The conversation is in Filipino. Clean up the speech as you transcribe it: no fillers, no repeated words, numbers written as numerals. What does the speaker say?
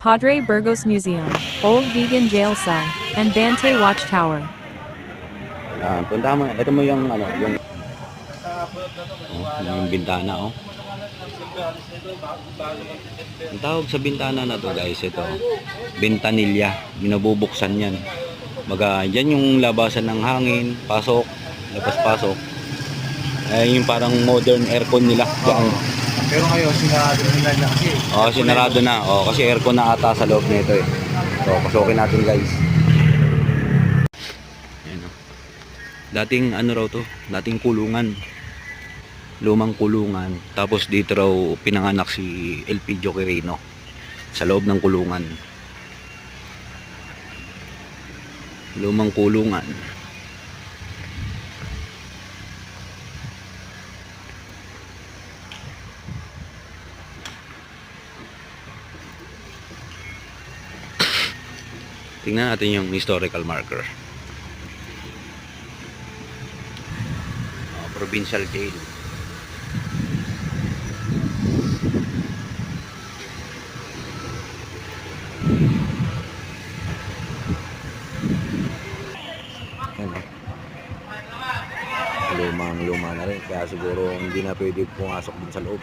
Padre Burgos Museum, Old Vegan Jail Cell, and Bante Watchtower. Punta mo, ito mo yung ano, yung bintana, oh. Ang tawag sa bintana na to, guys, ito, bentanilya. Binabubuksan yan. Baga, yan yung labasan ng hangin, pasok, labas-pasok. Yung parang modern aircon nila. Diyan. Pero ngayon, sinarado nila na kasi. Sinarado na. Kasi aircon na ata sa loob nito eh. So, pasukin natin, guys. Ayan, oh. Dating ano raw to? Dating kulungan. Lumang kulungan. Tapos dito raw pinanganak si Elpidio Quirino sa loob ng kulungan. Lumang kulungan. Tingnan natin yung historical marker. Provincial jail. Lumang-luma na rin, kaya siguro hindi na pwede pumasok din sa loob.